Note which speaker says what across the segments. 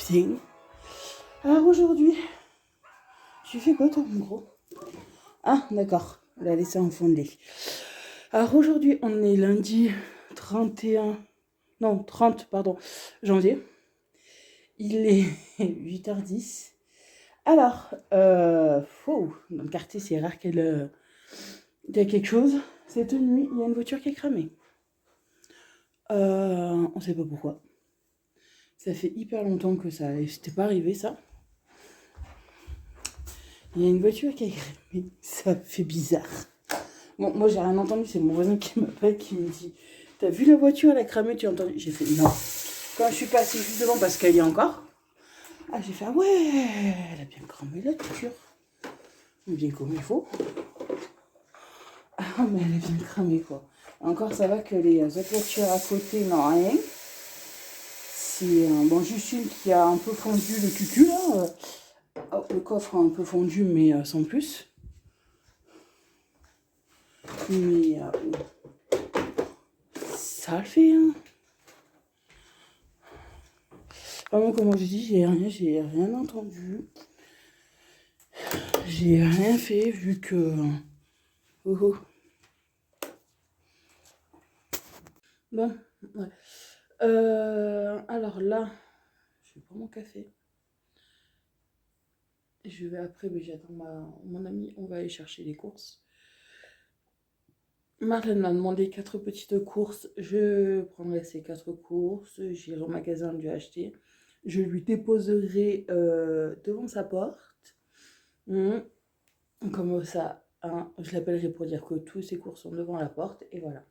Speaker 1: putain. Alors aujourd'hui, tu fais quoi toi mon gros? Ah d'accord, elle a laissé en fond de lit. Alors aujourd'hui, on est lundi 30 janvier. Il est 8h10. Alors, dans le quartier, c'est rare qu'il y ait quelque chose. Cette nuit, il y a une voiture qui est cramée. On sait pas pourquoi. Ça fait hyper longtemps que ça n'était pas arrivé, ça. Il y a une voiture qui est cramée. Ça fait bizarre. Bon, moi, j'ai rien entendu. C'est mon voisin qui m'appelle, qui me dit « T'as vu la voiture, elle a cramé, tu as entendu ?» J'ai fait « Non ». Quand je suis passée juste devant, parce qu'elle y est encore, j'ai fait « Ah ouais, elle a bien cramé la voiture. Bien comme il faut. » Ah, mais elle a bien cramé, quoi. Encore, ça va que les autres voitures à côté n'ont rien. C'est juste une qui a un peu fondu le cucu, là. Le coffre a un peu fondu, mais sans plus. Mais ça le fait, hein. Vraiment, comme je dis, j'ai rien entendu. J'ai rien fait, vu que... Bon, ouais. Alors là, je vais prendre mon café. Je vais après, mais j'attends mon ami, on va aller chercher les courses. Marlène m'a demandé 4 petites courses. Je prendrai ces 4 courses, j'irai au magasin lui acheter. Je lui déposerai devant sa porte. Comme ça, hein, je l'appellerai pour dire que tous ses courses sont devant la porte. Et voilà.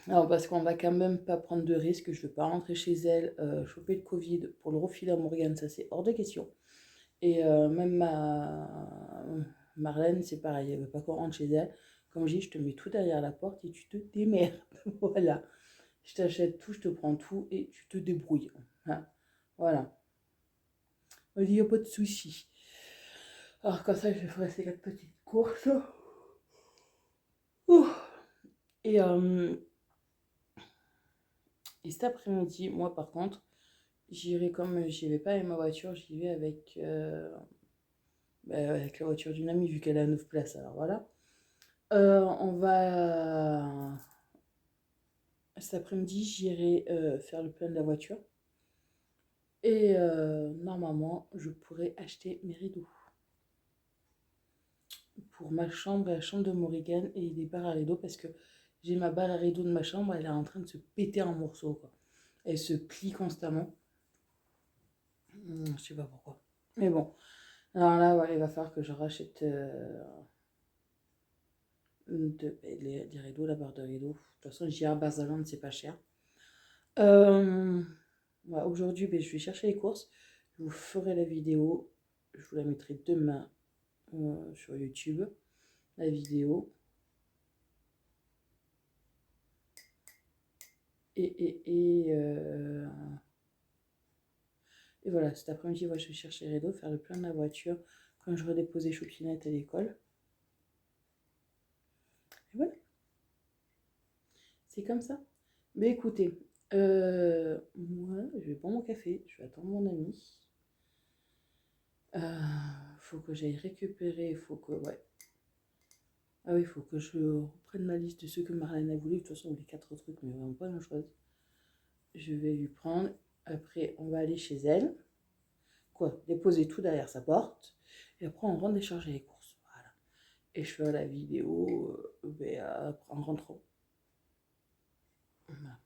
Speaker 1: Alors, parce qu'on va quand même pas prendre de risques. Je ne veux pas rentrer chez elle, choper le Covid pour le refiler à Morgane. Ça, c'est hors de question. Et même Marlène, c'est pareil. Elle ne veut pas qu'on rentre chez elle. Comme je dis, je te mets tout derrière la porte et tu te démerdes. Voilà. Je t'achète tout, je te prends tout et tu te débrouilles. Hein. Voilà. Il n'y a pas de souci. Alors, comme ça, je ferai ces 4 petites courses. Et cet après-midi, moi, par contre, j'irai comme j'y vais pas avec ma voiture, j'y vais avec la voiture d'une amie, vu qu'elle a 9 places. Alors voilà. On va... Cet après-midi, j'irai faire le plein de la voiture. Et normalement, je pourrai acheter mes rideaux. Pour ma chambre et la chambre de Morrigan et des barres à rideaux, parce que j'ai ma barre à rideaux de ma chambre, elle est en train de se péter en morceaux, quoi. Elle se plie constamment. Je sais pas pourquoi. Mais bon. Alors là, ouais, il va falloir que je rachète des rideaux, la barre de rideaux. De toute façon, j'irai à Barcelone, c'est pas cher. Ouais, aujourd'hui, je vais chercher les courses. Je vous ferai la vidéo. Je vous la mettrai demain sur YouTube. La vidéo. Et voilà, cet après-midi, je vais chercher les rideaux, faire le plein de la voiture quand je redéposais Choupinette à l'école. Et voilà. C'est comme ça. Mais écoutez, moi, je vais prendre mon café, je vais attendre mon ami. Faut que j'aille récupérer, faut que... Ouais. Ah oui, il faut que je reprenne ma liste de ceux que Marlène a voulu. De toute façon, on voulait 4 trucs, mais vraiment pas grand-chose. Je vais lui prendre. Après, on va aller chez elle. Quoi? Déposer tout derrière sa porte. Et après, on rentre décharger les courses. Voilà. Et je ferai la vidéo en rentrant. Voilà.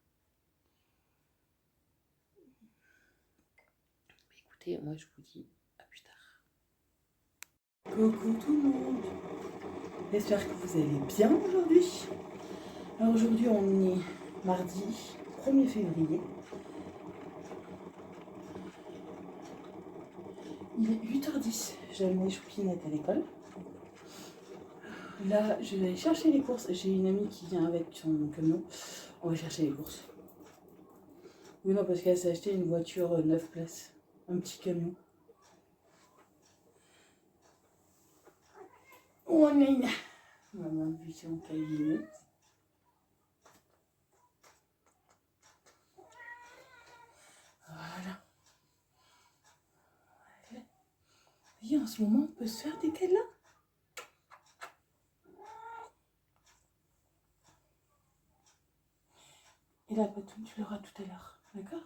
Speaker 1: Écoutez, moi, je vous dis à plus tard. Coucou tout le monde. J'espère que vous allez bien aujourd'hui. Alors aujourd'hui, on est mardi 1er février. Il est 8h10. J'ai amené Choupinette à l'école. Là, je vais aller chercher les courses. J'ai une amie qui vient avec son camion. On va chercher les courses. Oui, non, parce qu'elle s'est acheté une voiture 9 places. Un petit camion. Oh, Nina. Maman, vu son cabinet. Voilà. ce moment, on peut se faire des câlins. Et la patoune, tu l'auras tout à l'heure. D'accord?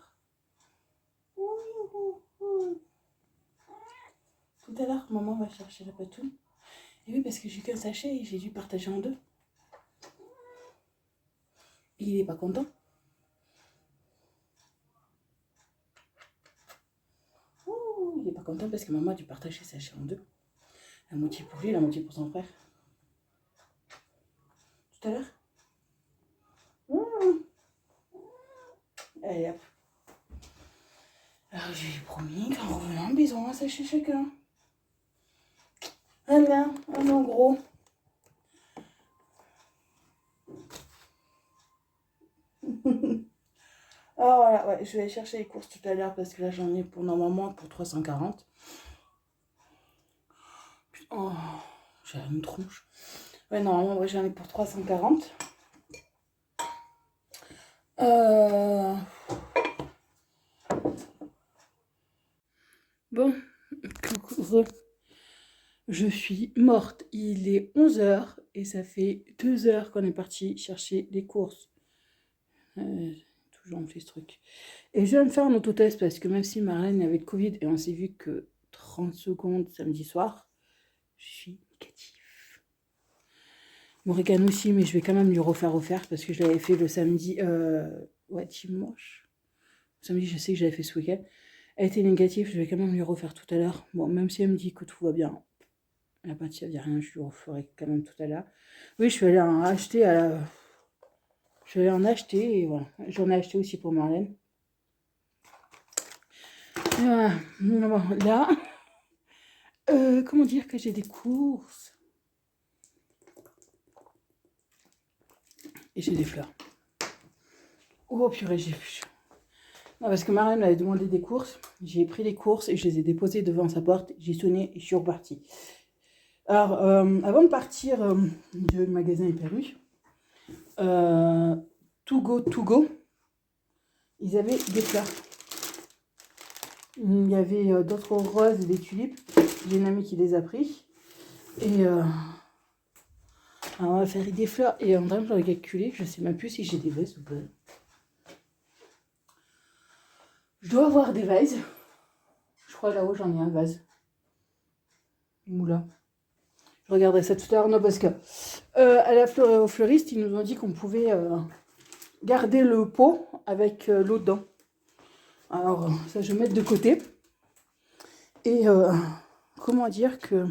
Speaker 1: Tout à l'heure, maman va chercher la patoune. Et oui, parce que j'ai qu'un sachet et j'ai dû partager en deux. Et il n'est pas content. Il n'est pas content parce que maman a dû partager le sachet en deux. La moitié pour lui, la moitié pour son frère. Tout à l'heure. Allez, hop. Alors, j'ai promis qu'en revenant, ils auront un sachet chacun. Voilà, un en gros. Alors voilà, ouais, je vais aller chercher les courses tout à l'heure parce que là j'en ai pour normalement pour 340. Oh, j'ai une tronche. Ouais, normalement, ouais, j'en ai pour 340. Bon, coucou. Je suis morte. Il est 11h et ça fait 2 heures qu'on est parti chercher les courses. Toujours on fait ce truc. Et je viens de faire un autotest parce que même si Marlène avait le Covid et on s'est vu que 30 secondes samedi soir, je suis négatif. Morgane aussi, mais je vais quand même lui refaire parce que je l'avais fait le samedi, ouais, dimanche. Samedi, je sais que j'avais fait ce week-end. Elle était négative, je vais quand même lui refaire tout à l'heure. Bon, même si elle me dit que tout va bien, la pâtissière ne dit rien, je lui referai quand même tout à l'heure. Oui, je suis allée en acheter à la... Je vais en acheter et voilà. J'en ai acheté aussi pour Marlène. Voilà. Là, comment dire que j'ai des courses. Et j'ai des fleurs. Oh purée, j'ai vu. Non, parce que Marlène m'avait demandé des courses. J'ai pris les courses et je les ai déposées devant sa porte. J'ai sonné et je suis repartie. Alors, avant de partir du magasin Hyper-U, To Go, ils avaient des fleurs. Il y avait d'autres roses et des tulipes. J'ai une amie qui les a pris. Et alors on va faire des fleurs. Et en train de calculer, je sais même plus si j'ai des vases ou pas. Je dois avoir des vases. Je crois là-haut j'en ai un vase. Moula. Je regarderai ça tout à l'heure. Non, parce que au fleuriste, ils nous ont dit qu'on pouvait garder le pot avec l'eau dedans. Alors, ça, je vais mettre de côté. Et comment dire que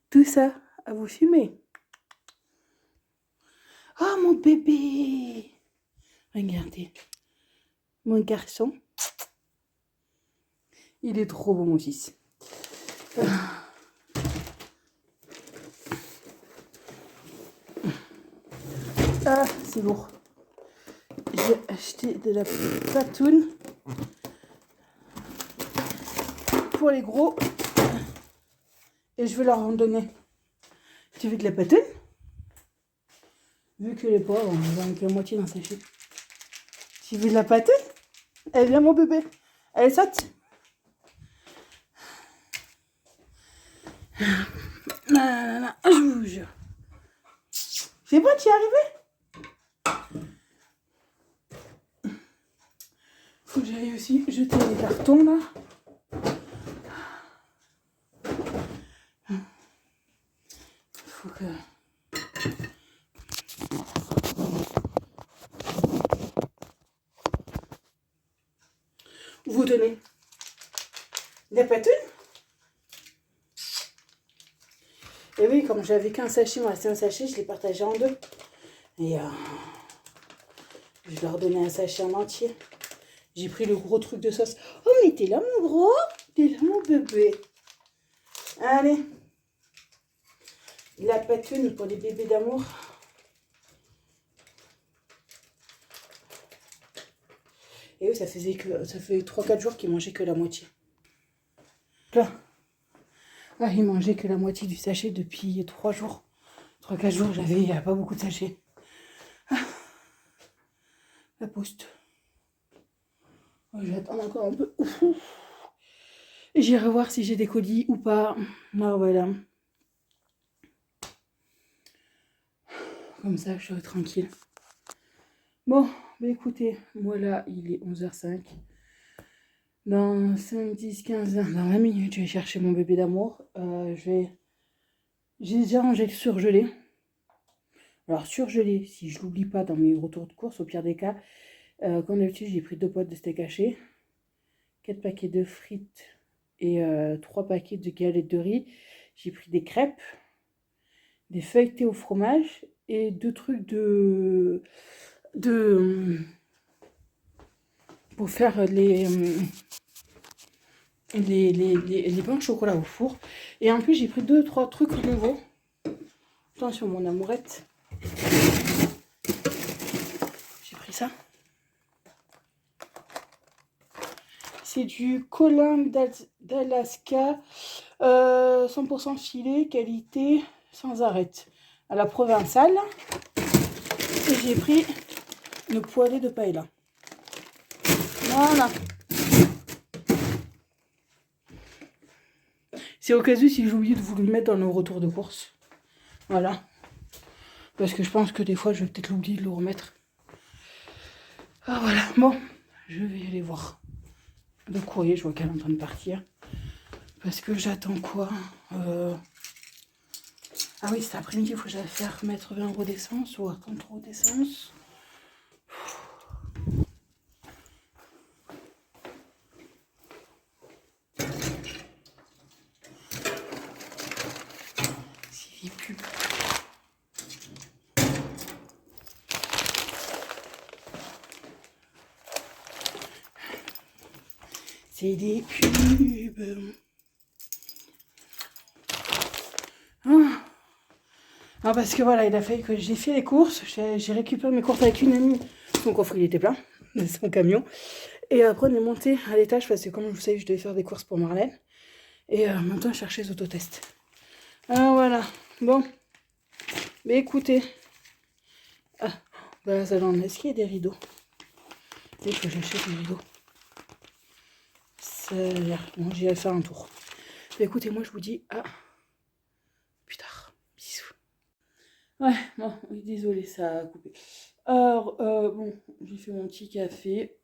Speaker 1: tout ça à vous fumer. Oh, mon bébé! Regardez. Mon garçon. Il est trop beau, mon fils. Ah, c'est lourd. J'ai acheté de la patoune pour les gros et je vais leur en donner. Tu veux de la patoune? Vu que les pauvres, ils ont que la moitié d'un sachet. Tu veux de la patoune? Elle vient, mon bébé. Elle saute. Non, je vous jure. C'est bon, tu y es arrivé? Faut que j'aille aussi jeter les cartons là. Faut que... Vous donnez la patoune? Et oui, comme j'avais qu'un sachet, il me restait un sachet, je l'ai partagé en deux. Et je leur donnais un sachet en entier. J'ai pris le gros truc de sauce. Oh, mais t'es là, mon gros? T'es là, mon bébé? Allez. La patoune pour les bébés d'amour. Et eux, ça fait 3-4 jours qu'ils mangeaient que la moitié. Là. Ah, ils mangeaient que la moitié du sachet depuis 3 jours. 3-4 jours, j'avais pas beaucoup de sachets. Ah. La poste. Oh, je vais attendre encore un peu. Et j'irai voir si j'ai des colis ou pas. Ah, voilà. Comme ça, je serai tranquille. Bon, bah écoutez, moi là, il est 11h05. Dans 5, 10, 15, dans 20 minutes, je vais chercher mon bébé d'amour. J'ai déjà rangé le surgelé. Alors, surgelé, si je l'oublie pas dans mes retours de course, au pire des cas, comme d'habitude, j'ai pris 2 boîtes de steak haché, 4 paquets de frites et 3 paquets de galettes de riz. J'ai pris des crêpes, des feuilletés au fromage et 2 trucs pour faire les pains au chocolat au four. Et en plus, j'ai pris 2-3 trucs nouveaux. Attention, mon amourette. J'ai pris ça. C'est du Colombe d'Alaska, 100% filet, qualité sans arrêt. À la provençale. Et j'ai pris une poêlée de paella. Voilà. C'est au cas où si j'ai oublié de vous le mettre dans le retour de course. Voilà. Parce que je pense que des fois, je vais peut-être l'oublier de le remettre. Ah voilà. Bon, je vais aller voir le courrier. Je vois qu'elle est en train de partir. Parce que j'attends quoi Ah oui, cet après-midi, il faut que j'aille faire mettre 20 € d'essence ou 30 € d'essence. C'est des pubs. C'est des pubs. Ah, parce que voilà, il a fallu que j'ai fait les courses. J'ai récupéré mes courses avec une amie. Son coffre, il était plein de son camion. Et après, on est monté à l'étage parce que, comme vous savez, je devais faire des courses pour Marlène. Et maintenant, chercher les autotests. Ah, voilà. Bon. Mais écoutez. Ah, dans la salle, est-ce qu'il y a des rideaux? Il faut que j'achète des rideaux. Ça a l'air. Bon, j'y vais faire un tour. Mais écoutez, moi, je vous dis à plus tard. Bisous. Ouais, bon, oui, désolé, ça a coupé. Alors, bon, j'ai fait mon petit café.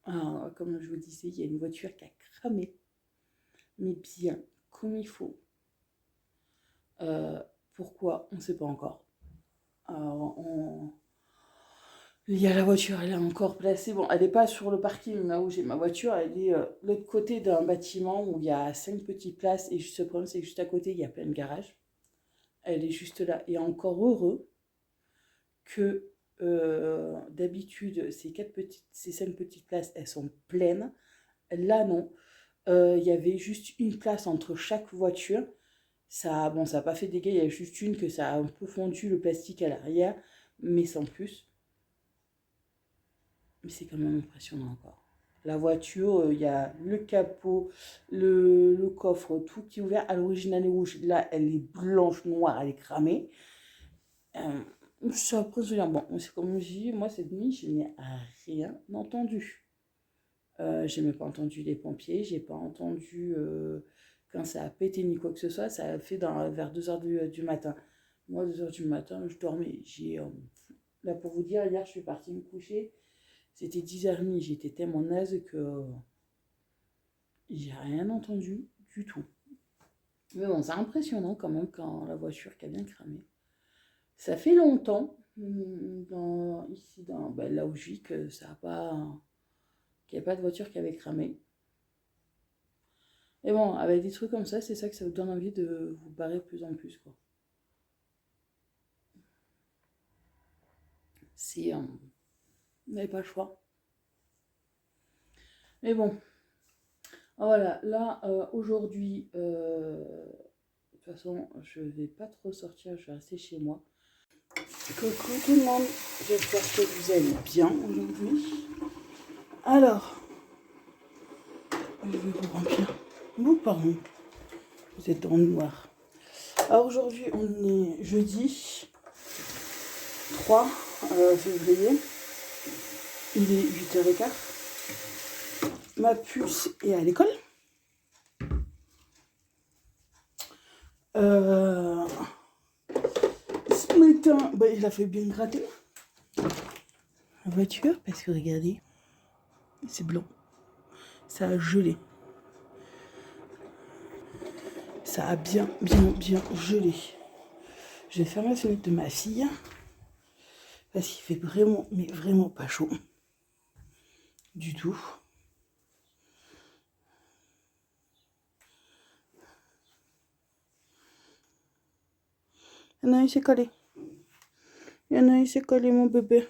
Speaker 1: Alors, comme je vous disais, il y a une voiture qui a cramé. Mais bien, comme il faut. Pourquoi? On ne sait pas encore. Alors, il y a la voiture, elle est encore placée. Bon, elle n'est pas sur le parking là où j'ai ma voiture. Elle est de l'autre côté d'un bâtiment où il y a 5 petites places. Et juste le problème, c'est que juste à côté, il y a plein de garages. Elle est juste là. Et encore heureux que d'habitude, ces 5 petites places, elles sont pleines. Là, non. Il y avait juste une place entre chaque voiture. Ça, bon, ça n'a pas fait de dégâts. Il y a juste une que ça a un peu fondu le plastique à l'arrière, mais sans plus. Mais c'est quand même impressionnant encore. La voiture, il y a le capot, le coffre, tout qui est ouvert. À l'origine, elle est rouge. Là, elle est blanche, noire, elle est cramée. C'est impressionnant. Bon, c'est comme je dis, moi, cette nuit, je n'ai rien entendu. J'ai même pas entendu les pompiers, j'ai pas entendu quand ça a pété ni quoi que ce soit. Ça a fait vers 2h du matin. Moi, 2h du matin, je dormais. Là, pour vous dire, hier, je suis partie me coucher. C'était 10h30. J'étais tellement naze que j'ai rien entendu du tout. Mais bon, c'est impressionnant quand même quand la voiture qui a bien cramé. Ça fait longtemps, là où je vis, que ça a pas... qu'il n'y a pas de voiture qui avait cramé. Et bon, avec des trucs comme ça, c'est ça que ça vous donne envie de vous barrer de plus en plus, quoi. Vous n'avez pas le choix. Mais bon, voilà, là, aujourd'hui, de toute façon, je vais pas trop sortir, je vais rester chez moi. Coucou tout le monde, j'espère que vous allez bien aujourd'hui. Alors, je vais vous remplir vos parents. Vous êtes dans le noir. Alors aujourd'hui, on est jeudi 3 février. Il est 8h15. Ma puce est à l'école. Euh, Ce matin, bah, il a fait bien gratter la voiture parce que regardez, c'est blanc. Ça a gelé. Ça a bien gelé. Je vais fermer la fenêtre de ma fille parce qu'il fait vraiment, mais vraiment pas chaud du tout. Il y en a un, il s'est collé. Il y en a un, il s'est collé, mon bébé.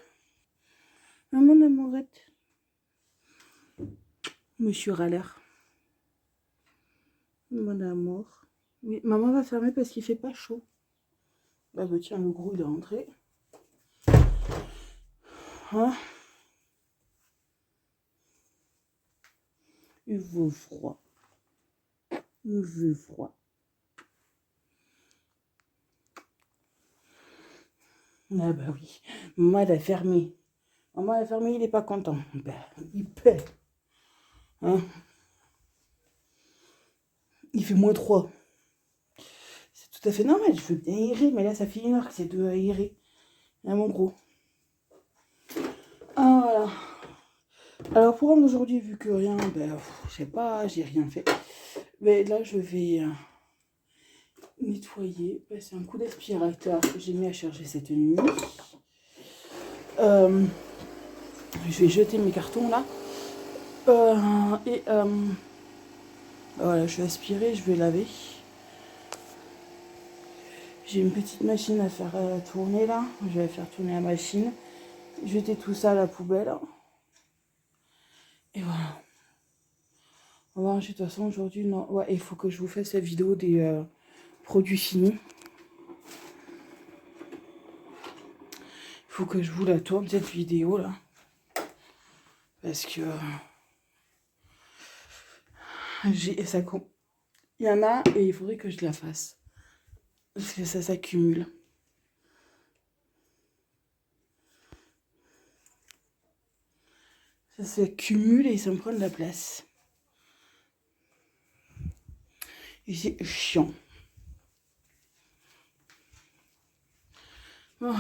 Speaker 1: Ah, mon amourette. Monsieur Râleur. Mon amour. Oui, maman va fermer parce qu'il fait pas chaud. Bah tiens, le gros, il est rentré. Hein? Il veut froid. Il veut froid. Ah bah oui. Maman, elle a fermé. Maman, elle a fermé, il est pas content. Ben, il paie. Hein? Il fait -3. C'est tout à fait normal, je veux bien aérer, mais là, ça fait 1 heure que c'est de aérer. Hein, mon gros. Ah, voilà. Alors, pour aujourd'hui, vu que rien, ben, je sais pas, j'ai rien fait. Mais là, je vais nettoyer, passer un coup d'aspirateur que j'ai mis à charger cette nuit. Je vais jeter mes cartons là. Voilà, je vais aspirer, je vais laver. J'ai une petite machine à faire tourner là. Je vais faire tourner la machine. Jeter tout ça à la poubelle. Et voilà. On va ranger de toute façon aujourd'hui. Non, ouais, il faut que je vous fasse la vidéo des produits finis. Il faut que je vous la tourne cette vidéo là. Parce que ça, il y en a et il faudrait que je la fasse. Parce que ça s'accumule. Ça s'accumule et ça me prend de la place. Et c'est chiant. Oh.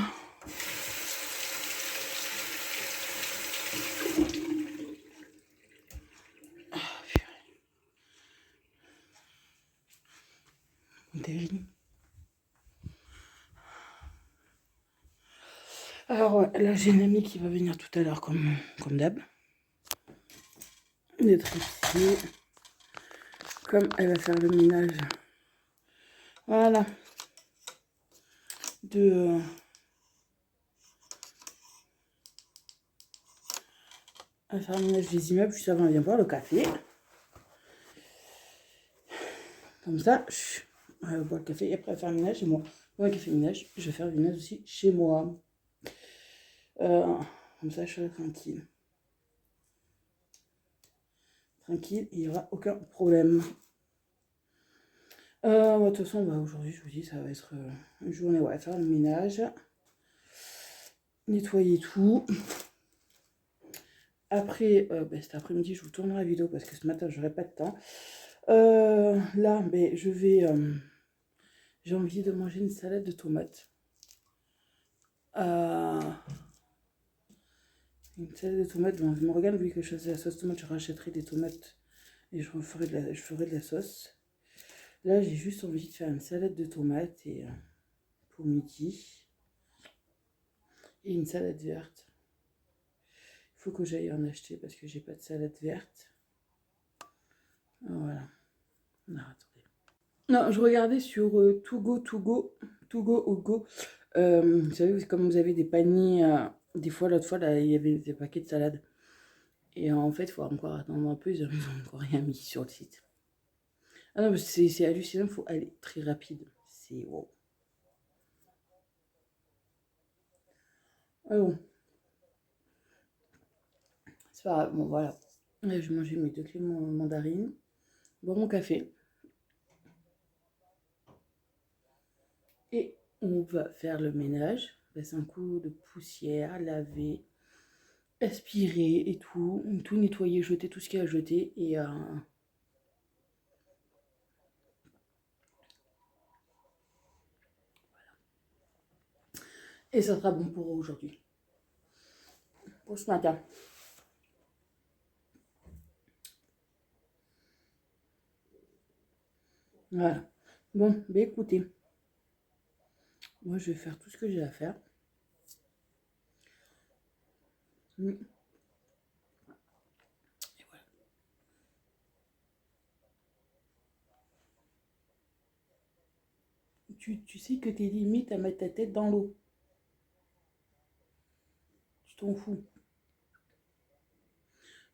Speaker 1: Alors ouais, là j'ai une amie qui va venir tout à l'heure comme d'hab. D'être ici. Comme elle va faire le ménage. Voilà. Elle va faire le ménage des immeubles, juste avant elle vient boire le café. Comme ça, elle va boire le café et après elle va faire le ménage chez moi. Moi qui fais le ménage, je vais faire le ménage aussi chez moi. Comme ça, je serai tranquille. Tranquille, il n'y aura aucun problème. De toute façon, aujourd'hui, je vous dis, ça va être une journée où on va faire le ménage. Nettoyer tout. Après, cet après-midi, je vous tournerai la vidéo parce que ce matin, j'aurai pas de temps. Là, je vais... j'ai envie de manger une salade de tomates. Une salade de tomates. Bon, Morgane voulait que je fasse de la sauce tomate. Je rachèterai des tomates et je ferai de la sauce. Là, j'ai juste envie de faire une salade de tomates et pour midi. Et une salade verte. Il faut que j'aille en acheter parce que j'ai pas de salade verte. Voilà. Non, attendez. Non, je regardais sur Too Go ou Go. Vous savez, comme vous avez des paniers, des fois, l'autre fois, là, il y avait des paquets de salade. Et en fait, il faut encore attendre un peu, ils ont encore rien mis sur le site. Ah non, c'est hallucinant, il faut aller très rapide. C'est wow. Ah bon. C'est pas grave, bon voilà. Là, je vais manger mes 2 clés mandarines, boire mon café. Et on va faire le ménage. Passer un coup de poussière, laver, aspirer et tout nettoyer, jeter tout ce qu'il y a à jeter. Et Et ça sera bon pour aujourd'hui. Pour ce matin. Voilà. Bon, bah écoutez. Moi, je vais faire tout ce que j'ai à faire. Et voilà. Tu sais que t'es limite à mettre ta tête dans l'eau. Tu t'en fous.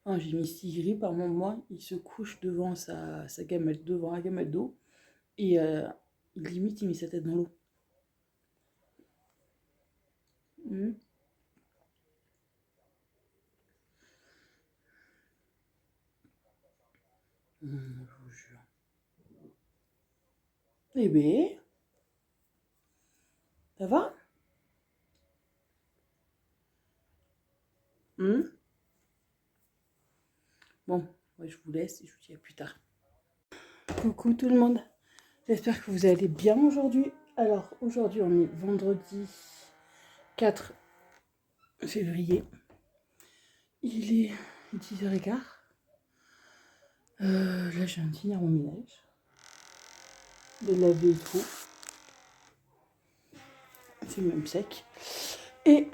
Speaker 1: Ah, j'ai mis Sigri par moment, il se couche devant sa gamelle, devant la gamelle d'eau, et limite il met sa tête dans l'eau. Mmh. Je vous jure. Eh ben, ça va? Bon, ouais, je vous laisse et je vous dis à plus tard. Coucou tout le monde, j'espère que vous allez bien aujourd'hui. Alors, aujourd'hui on est vendredi 4 février. Il est 10h15. Là, je viens de finir mon ménage. De laver et tout. C'est même sec. Et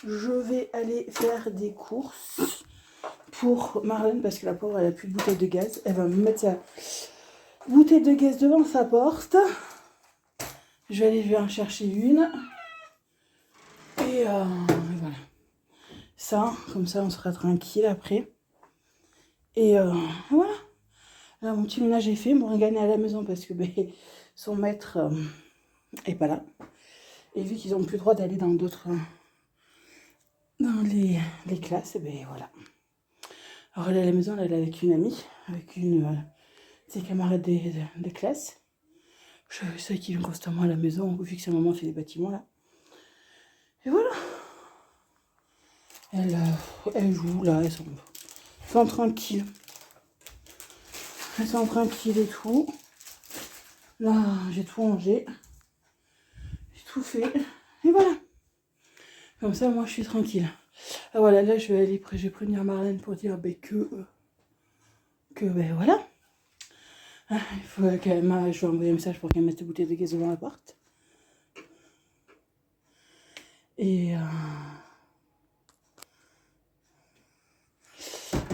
Speaker 1: je vais aller faire des courses pour Marlène parce que la pauvre elle a plus de bouteille de gaz. Elle va me mettre sa bouteille de gaz devant sa porte. Je vais aller lui en chercher une. Et voilà. Ça, comme ça on sera tranquille après. Et voilà. Là mon petit ménage est fait. Morgane est à la maison parce que son maître est pas là. Et vu qu'ils n'ont plus le droit d'aller dans d'autres... dans les classes, et ben voilà. Alors elle est à la maison, elle est avec une amie, avec une de ses camarades de classe. Je sais qu'ils viennent constamment à la maison, vu que sa maman fait des bâtiments là. Et voilà. Elle joue là, elles sont tranquilles. Elles sont tranquilles et tout. Là, j'ai tout rangé. J'ai tout fait. Et voilà. Comme ça, moi, je suis tranquille. Ah voilà, là, je vais prévenir Marlène pour dire que voilà. Ah, il faut qu'elle je vais envoyer un message pour qu'elle mette des bouteilles de gaz devant la porte. Et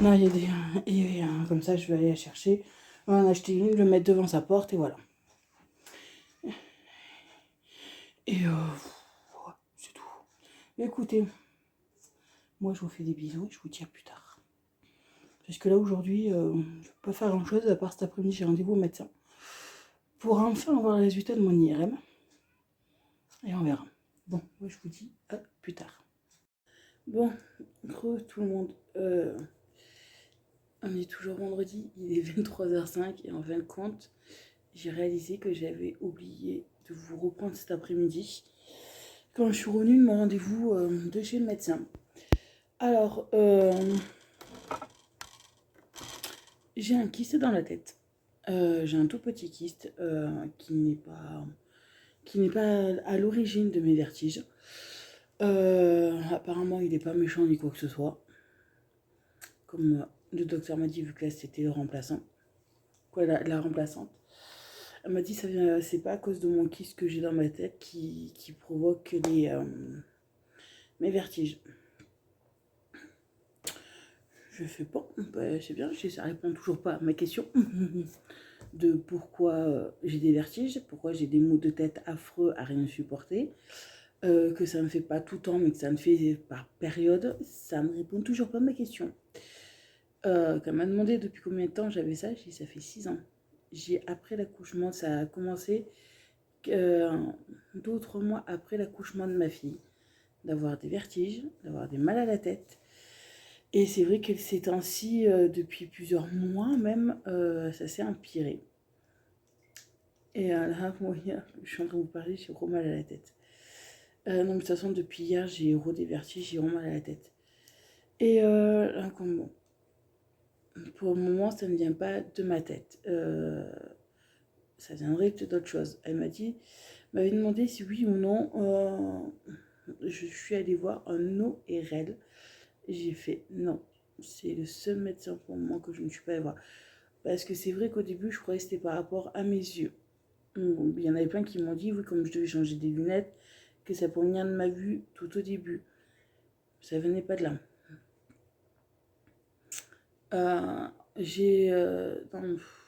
Speaker 1: non, il y a des... Et comme ça, je vais aller la chercher. On va en acheter une, le mettre devant sa porte et voilà. Et c'est tout. Écoutez, moi, je vous fais des bisous et je vous dis à plus tard. Parce que là, aujourd'hui, je ne peux pas faire grand-chose, à part cet après-midi, j'ai rendez-vous au médecin. Pour enfin avoir le résultat de mon IRM. Et on verra. Bon, moi, je vous dis à plus tard. Bon, tout le monde. On est toujours vendredi, il est 23h05 et en fin de compte, j'ai réalisé que j'avais oublié de vous reprendre cet après-midi quand je suis revenue de mon rendez-vous de chez le médecin. Alors, j'ai un kyste dans la tête. J'ai un tout petit kyste qui n'est pas à l'origine de mes vertiges. Apparemment, il n'est pas méchant ni quoi que ce soit. Comme le docteur m'a dit, vu que là c'était le remplaçant. Quoi, la remplaçante. Elle m'a dit c'est pas à cause de mon kyste que j'ai dans ma tête qui provoque mes vertiges. Je fais bon, c'est bien, ça répond toujours pas à ma question de pourquoi j'ai des vertiges, pourquoi j'ai des maux de tête affreux à rien supporter, que ça me fait pas tout le temps mais que ça me fait par période, ça me répond toujours pas à ma question. Quand elle m'a demandé depuis combien de temps j'avais ça, j'ai dit ça fait 6 ans. Après l'accouchement, ça a commencé 2 ou 3 mois après l'accouchement de ma fille, d'avoir des vertiges, d'avoir des mal à la tête. Et c'est vrai que ces temps-ci, depuis plusieurs mois même, ça s'est empiré. Et là, moi, hier, je suis en train de vous parler, j'ai gros mal à la tête. Non, mais de toute façon, depuis hier, j'ai gros des vertiges, j'ai gros mal à la tête. Et là, bon, pour le moment, ça ne vient pas de ma tête. ça viendrait peut-être d'autre chose. Elle m'avait demandé si oui ou non je suis allée voir un ORL. J'ai fait non. C'est le seul médecin pour moi que je ne suis pas allée voir. Parce que c'est vrai qu'au début, je croyais que c'était par rapport à mes yeux. Bon, il y en avait plein qui m'ont dit, oui, comme je devais changer des lunettes, que ça pour venir de ma vue tout au début. Ça venait pas de là. J'ai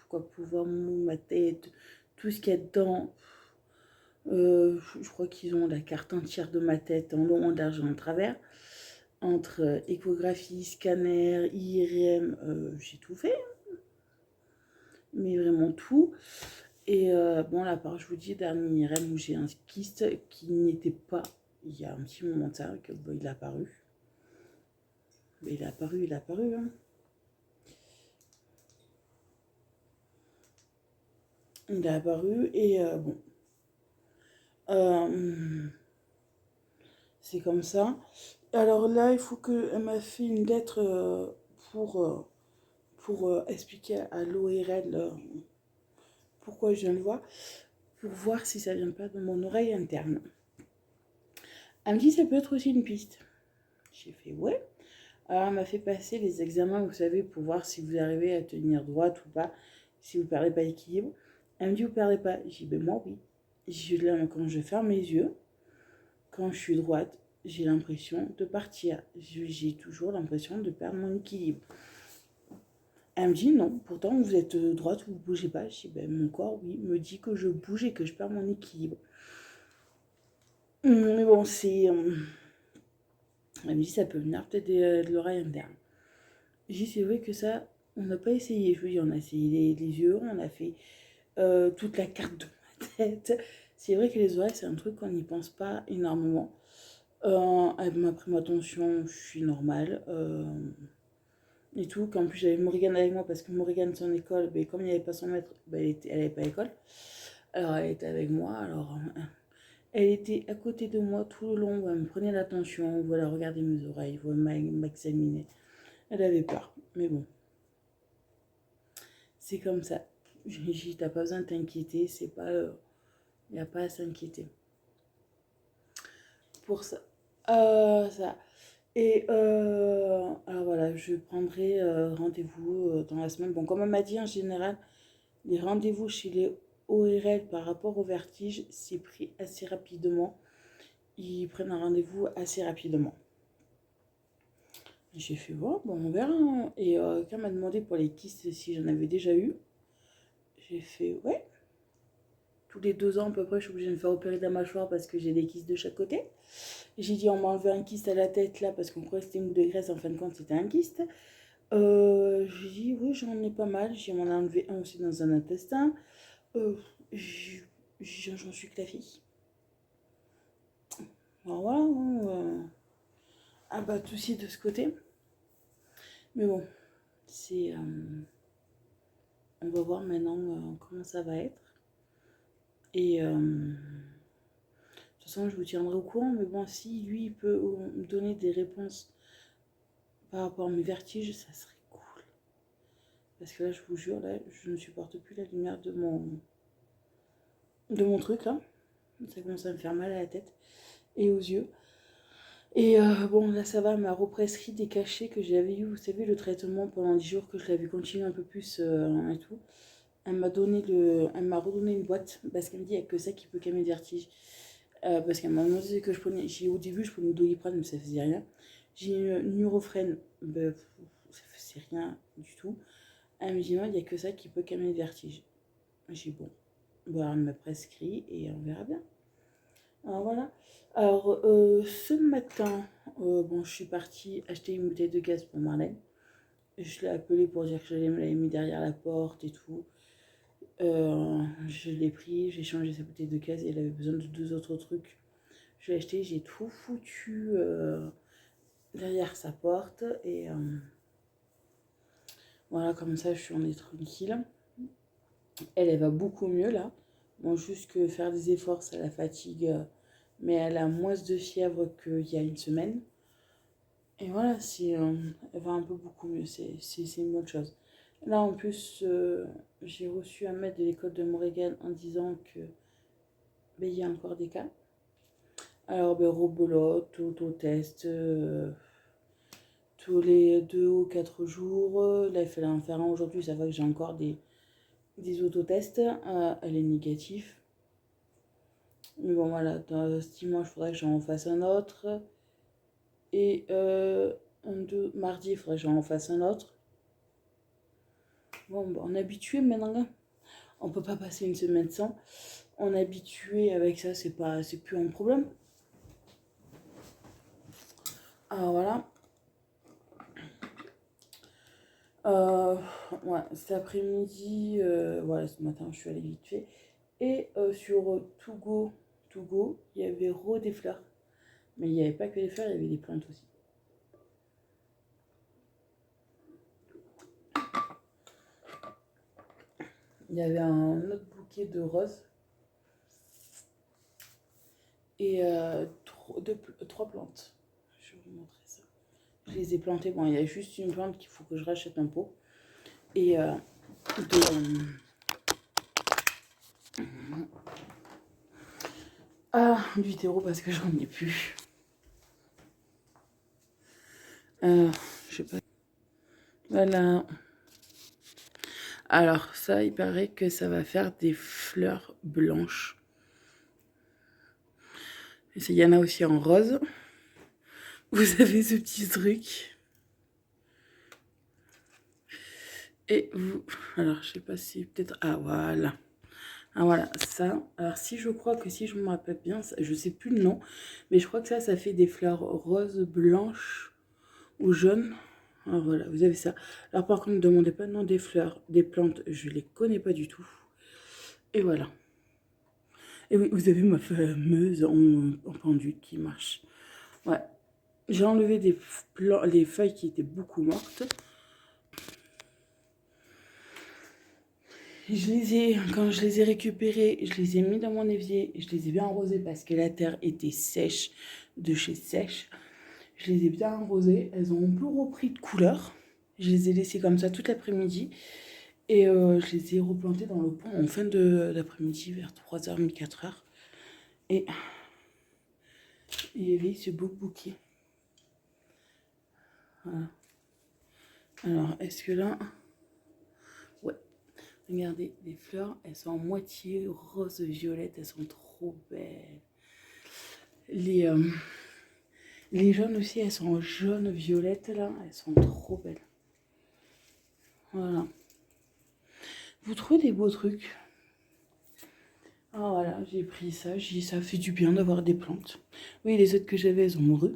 Speaker 1: quoi, pour voir ma tête, tout ce qu'il y a dedans. Je crois qu'ils ont la carte entière de ma tête en long, en large et en travers. Entre échographie, scanner, IRM, j'ai tout fait. Mais vraiment tout. Et bon, là, part, je vous dis, dernier IRM où j'ai un kyste qui n'était pas, il y a un petit moment de ça, que bon, il a apparu. Mais il a apparu, hein. Il a apparu et bon. C'est comme ça. Alors là, il faut qu'elle m'a fait une lettre pour expliquer à l'ORL pourquoi je viens le voir, pour voir si ça vient pas de mon oreille interne. Elle me dit ça peut être aussi une piste. J'ai fait ouais. Alors elle m'a fait passer les examens, vous savez, pour voir si vous arrivez à tenir droite ou pas, si vous ne perdez pas l'équilibre. Elle me dit vous ne perdez pas. J'ai dit ben moi oui. Quand je ferme mes yeux, quand je suis droite, j'ai l'impression de partir. J'ai toujours l'impression de perdre mon équilibre. Elle me dit non, pourtant vous êtes droite, vous ne bougez pas. Je dis ben mon corps, oui, me dit que je bouge et que je perds mon équilibre. Mais bon, c'est... elle me dit ça peut venir peut-être de l'oreille interne. J'ai dit c'est vrai que ça, on n'a pas essayé. Je veux dire, on a essayé les yeux, on a fait toute la carte de ma tête. C'est vrai que les oreilles, c'est un truc qu'on n'y pense pas énormément. Elle m'a pris ma tension, je suis normale. Et tout, qu'en plus j'avais Morgane avec moi parce que Morgane, son école, ben, comme il n'y avait pas son maître, ben, elle n'avait pas l'école. Alors elle était avec moi, alors elle était à côté de moi tout le long, elle me prenait la tension, voilà, regardait mes oreilles, voilà, m'examinait. Elle avait peur, mais bon, c'est comme ça. J'ai dit, t'as pas besoin de t'inquiéter, c'est pas, il n'y a pas à s'inquiéter. Pour ça. Ça. Et alors voilà, je prendrai rendez-vous dans la semaine. Bon, comme elle m'a dit en général, les rendez-vous chez les ORL par rapport au vertige, c'est pris assez rapidement. Ils prennent un rendez-vous assez rapidement. J'ai fait bon, on verra. Hein. Et quand elle m'a demandé pour les kystes si j'en avais déjà eu, j'ai fait ouais. Tous les 2 ans à peu près, je suis obligée de me faire opérer de la mâchoire parce que j'ai des kystes de chaque côté. J'ai dit on m'a enlevé un kyste à la tête là parce qu'on croyait que c'était une boule de graisse, en fin de compte c'était un kyste. J'ai dit oui j'en ai pas mal, j'ai m'en ai enlevé un aussi dans un intestin. J'en suis que la fille. Alors voilà, un bas de souci de ce côté. Mais bon, c'est... on va voir maintenant comment ça va être. Et de toute façon, je vous tiendrai au courant. Mais bon, si lui, il peut me donner des réponses par rapport à mes vertiges, ça serait cool. Parce que là, je vous jure, là, je ne supporte plus la lumière de mon truc, là. Ça commence à me faire mal à la tête et aux yeux. Et bon, là, ça va, ma represserie des cachets que j'avais eu, vous savez, le traitement pendant 10 jours que je l'avais continué un peu plus et tout. Elle m'a redonné une boîte parce qu'elle me dit qu'il n'y a que ça qui peut calmer le vertige. Parce qu'elle m'a demandé ce que je prenais. Au début, je prenais le Doliprane, mais ça faisait rien. J'ai une Nurofen, ben, ça faisait rien du tout. Elle me dit non, il n'y a que ça qui peut calmer le vertige. J'ai bon, elle m'a prescrit et on verra bien. Alors voilà. Alors ce matin, bon, je suis partie acheter une bouteille de gaz pour Marlène. Je l'ai appelée pour dire que je l'avais mis derrière la porte et tout. Je l'ai pris, j'ai changé sa bouteille de gaz et elle avait besoin de 2 autres trucs. Je l'ai acheté, j'ai tout foutu derrière sa porte et voilà, comme ça je suis en être tranquille. Elle va beaucoup mieux là. Bon, juste que faire des efforts, ça la fatigue, mais elle a moins de fièvre qu'il y a une semaine. Et voilà, elle va un peu beaucoup mieux, c'est une bonne chose. Là, en plus, j'ai reçu un mail de l'école de Morrigan en disant que ben, il y a encore des cas. Alors, ben, rebelote, autotest, tous les 2 ou 4 jours. Là, il fallait en faire un aujourd'hui. Ça va que j'ai encore des autotests. Elle est négative. Mais bon, voilà, dans 6 mois, il faudrait que j'en fasse un autre. Et mardi, il faudrait que j'en fasse un autre. Bon, on est habitué maintenant. On peut pas passer une semaine sans. On est habitué avec ça, c'est plus un problème. Alors voilà. Ouais, cet après-midi, voilà, ce matin, je suis allée vite fait. Et sur Togo, il y avait des fleurs. Mais il n'y avait pas que des fleurs, il y avait des plantes aussi. Il y avait un autre bouquet de roses. Et 3 plantes. Je vais vous montrer ça. Je les ai plantées. Bon, il y a juste une plante qu'il faut que je rachète un pot. Et du terreau parce que j'en ai plus. Je sais pas. Voilà. Alors ça, il paraît que ça va faire des fleurs blanches. Il y en a aussi en rose. Vous avez ce petit truc. Et vous... Alors, je sais pas si peut-être... Ah, voilà. Ah, voilà, ça. Alors, si je crois que si je me rappelle bien, je sais plus le nom, mais je crois que ça fait des fleurs roses, blanches ou jaunes. Alors, voilà, vous avez ça. Alors, par contre, ne demandez pas le nom des fleurs, des plantes, je les connais pas du tout. Et voilà. Et oui, vous avez ma fameuse en pendule qui marche. Ouais. J'ai enlevé les feuilles qui étaient beaucoup mortes. Quand je les ai récupérées, je les ai mis dans mon évier. Je les ai bien arrosées parce que la terre était sèche, de chez sèche. Je les ai bien arrosées. Elles ont un peu repris de couleur. Je les ai laissées comme ça toute l'après-midi. Et je les ai replantées dans le pont en fin d'après-midi, vers 3h30, 4h. Et il y avait ce beau bouquet. Voilà. Alors, est-ce que là... Ouais. Regardez, les fleurs, elles sont en moitié rose-violette. Elles sont trop belles. Les jaunes aussi, elles sont jaune-violette, là. Elles sont trop belles. Voilà. Vous trouvez des beaux trucs. Ah voilà, j'ai pris ça. J'ai dit, ça fait du bien d'avoir des plantes. Oui, les autres que j'avais, elles ont mouru.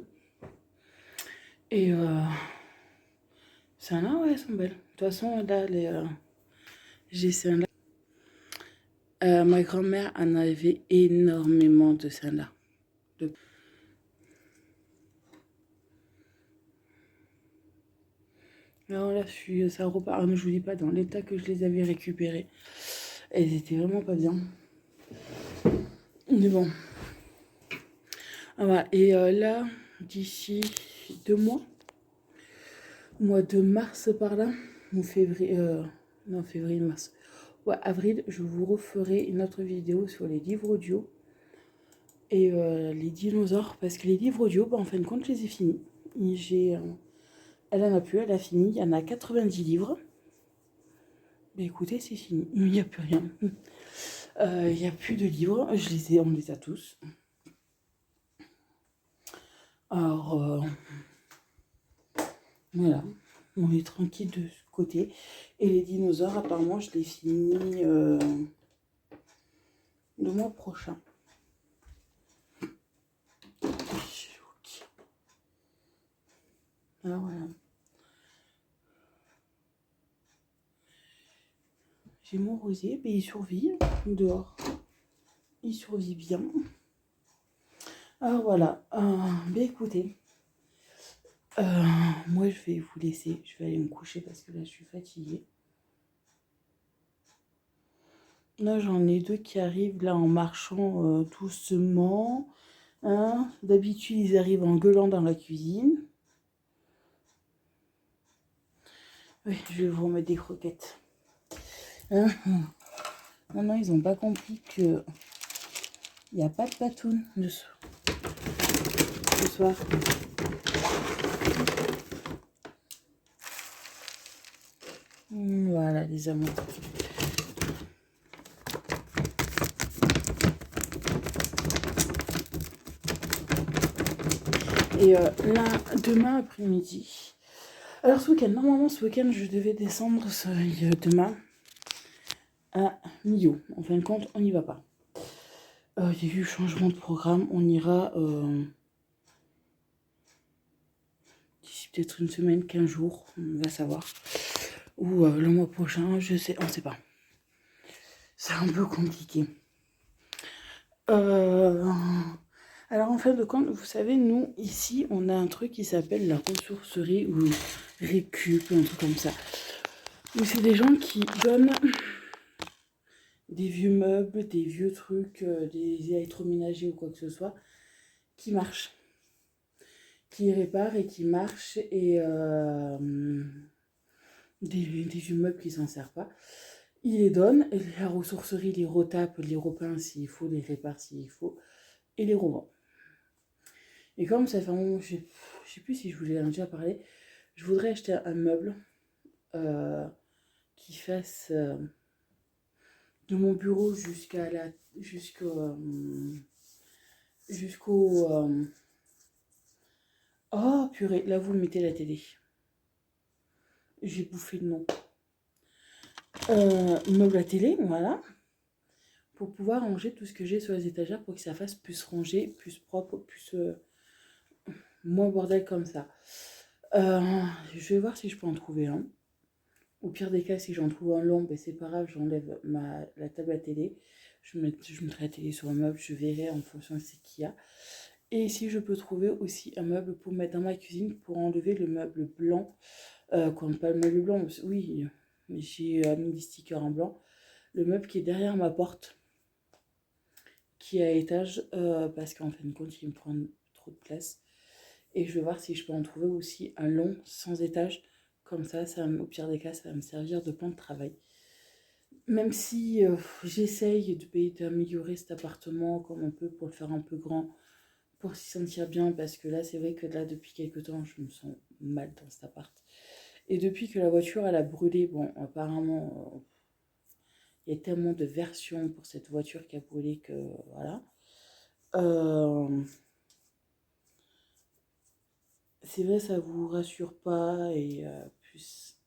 Speaker 1: Et celles-là, ouais, elles sont belles. De toute façon, là, j'ai celles-là. Ma grand-mère en avait énormément de celles-là. Alors là, ça repart. Je vous dis pas dans l'état que je les avais récupérées. Elles étaient vraiment pas bien. Mais bon. Ah, voilà. Et là, d'ici 2 mois, mois de mars par là, ou février, non, février, mars. Ouais, avril, je vous referai une autre vidéo sur les livres audio et les dinosaures. Parce que les livres audio, bah, en fin de compte, je les ai finis. Elle en a plus, elle a fini. Il y en a 90 livres. Bah écoutez, c'est fini. Il n'y a plus rien. Il n'y a plus de livres. On les a tous. Alors, voilà. On est tranquille de ce côté. Et les dinosaures, apparemment, je les finis le mois prochain. Alors voilà. J'ai mon rosier, mais il survit dehors. Il survit bien. Alors voilà. Ben écoutez. Moi je vais vous laisser. Je vais aller me coucher parce que là je suis fatiguée. Là j'en ai 2 qui arrivent là en marchant doucement. Hein. D'habitude ils arrivent en gueulant dans la cuisine. Oui, je vais vous remettre des croquettes. Hein? Non, ils n'ont pas compris que il n'y a pas de patoune ce soir. Voilà, les amours. Et là, demain après-midi. Alors ce week-end, normalement ce week-end, je devais descendre demain à Millau. En fin de compte, on n'y va pas. Il y a eu changement de programme. On ira d'ici peut-être une semaine, 15 jours, on va savoir. Ou le mois prochain, je sais, on sait pas. C'est un peu compliqué. Alors en fin de compte, vous savez, nous, ici, on a un truc qui s'appelle la ressourcerie ou récup, un truc comme ça. Où c'est des gens qui donnent des vieux meubles, des vieux trucs, des électroménagers ou quoi que ce soit, qui marchent. Qui réparent et qui marchent et des vieux meubles qui s'en servent pas. Ils les donnent, et la ressourcerie les retape, les repeint s'il faut, les répare s'il faut, et les revend. Et comme ça fait un moment, je sais plus si je vous en ai déjà parlé, je voudrais acheter un meuble qui fasse de mon bureau jusqu'au oh purée, là vous mettez la télé. J'ai bouffé le nom. Meuble à télé, voilà. Pour pouvoir ranger tout ce que j'ai sur les étagères pour que ça fasse plus rangé, plus propre, plus moins bordel comme ça. Je vais voir si je peux en trouver un. Au pire des cas, si j'en trouve un long, ben c'est pas grave, j'enlève la table à télé. Je mettrai la télé sur un meuble, je verrai en fonction de ce qu'il y a. Et si je peux trouver aussi un meuble pour mettre dans ma cuisine, pour enlever le meuble blanc. Pas le meuble blanc, oui, j'ai mis des stickers en blanc. Le meuble qui est derrière ma porte, qui est à étage, parce qu'en fin de compte, il me prend trop de place. Et je vais voir si je peux en trouver aussi un long, sans étage. Comme ça, au pire des cas, ça va me servir de plan de travail. Même si j'essaye d'améliorer cet appartement comme on peut pour le faire un peu grand, pour s'y sentir bien, parce que là, c'est vrai que là, depuis quelques temps, je me sens mal dans cet appart. Et depuis que la voiture, elle a brûlé, bon, apparemment, il y a tellement de versions pour cette voiture qui a brûlé que, voilà. C'est vrai, ça vous rassure pas, et plus,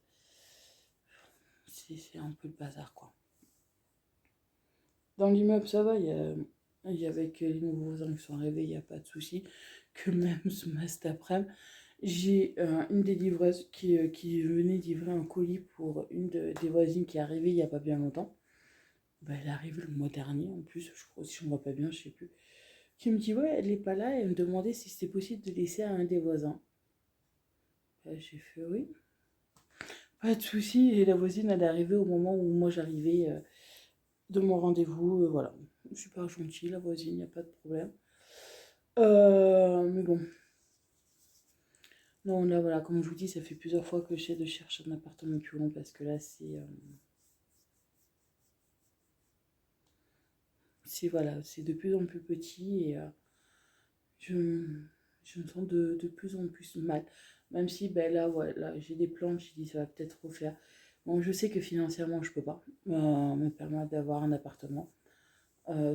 Speaker 1: c'est un peu le bazar, quoi. Dans l'immeuble, ça va, il y a avec les nouveaux voisins qui sont arrivés, il n'y a pas de souci. Que même cet après-midi, j'ai une des livreuses qui venait livrer un colis pour des voisines qui est arrivée il n'y a pas bien longtemps. Bah, elle arrive le mois dernier en plus, je crois, si je ne vois pas bien, je sais plus. Qui me dit, ouais, elle n'est pas là, et elle me demandait si c'était possible de laisser à un des voisins. Bah, j'ai fait oui. Pas de souci, et la voisine, elle est arrivée au moment où moi j'arrivais de mon rendez-vous, voilà. Super gentille, la voisine, il n'y a pas de problème. Mais bon. Non, là, voilà, comme je vous dis, ça fait plusieurs fois que j'essaie de chercher un appartement plus long parce que là, voilà, c'est de plus en plus petit et je me sens de plus en plus mal. Même si, ben là, ouais, là, j'ai des plans, j'ai dit ça va peut-être refaire. Bon, je sais que financièrement, je peux pas me permettre d'avoir un appartement.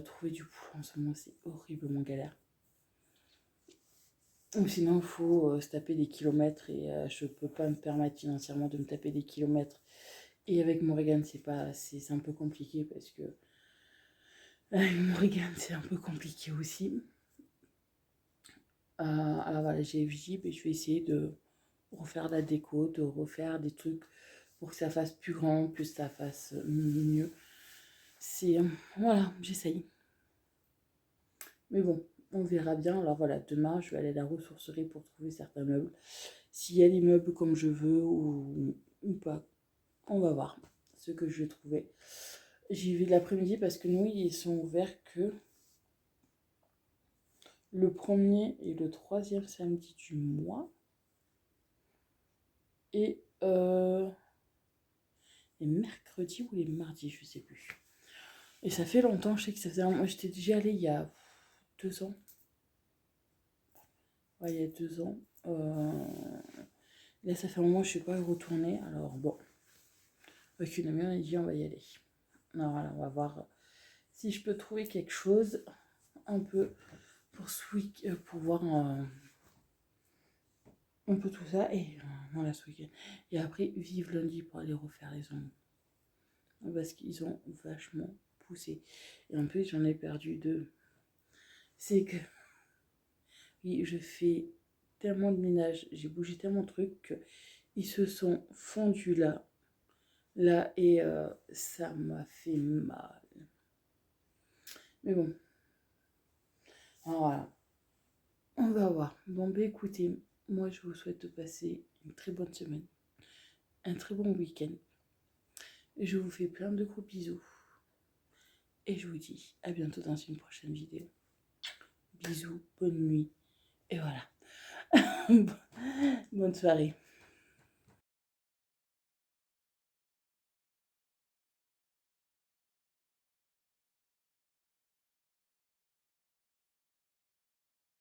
Speaker 1: Trouver du boulot en ce moment, c'est horriblement galère. Ou sinon, il faut se taper des kilomètres et je peux pas me permettre financièrement de me taper des kilomètres. Et avec Morrigan, c'est un peu compliqué parce que avec Morrigan, c'est un peu compliqué aussi. Alors voilà, j'ai dit, je vais essayer de refaire la déco, de refaire des trucs pour que ça fasse plus grand, que ça fasse mieux. Voilà, j'essaye. Mais bon, on verra bien. Alors voilà, demain, je vais aller à la ressourcerie pour trouver certains meubles. S'il y a des meubles comme je veux ou pas, on va voir ce que je vais trouver. J'y vais de l'après-midi parce que nous, ils sont ouverts que le premier et le troisième samedi du mois. Et les mercredis ou les mardis, je sais plus. Et ça fait longtemps, je sais que ça faisait moi j'étais déjà allée il y a 2 ans. Ouais, il y a 2 ans. Là, ça fait un moment que je ne suis pas retournée. Alors bon, avec une amie, on a dit on va y aller. Alors voilà, on va voir si je peux trouver quelque chose un peu pour ce week pour voir un peu tout ça. Et voilà, ce week-end. Et après, vive lundi pour aller refaire les ongles. Parce qu'ils ont vachement poussé. Et en plus, j'en ai perdu 2. C'est que, oui, je fais tellement de ménage, j'ai bougé tellement de trucs qu'ils se sont fondus là, et ça m'a fait mal. Mais bon, alors voilà, on va voir. Bon, bah écoutez, moi je vous souhaite de passer une très bonne semaine, un très bon week-end. Je vous fais plein de gros bisous. Et je vous dis à bientôt dans une prochaine vidéo. Bisous, bonne nuit. Et voilà. Bonne soirée.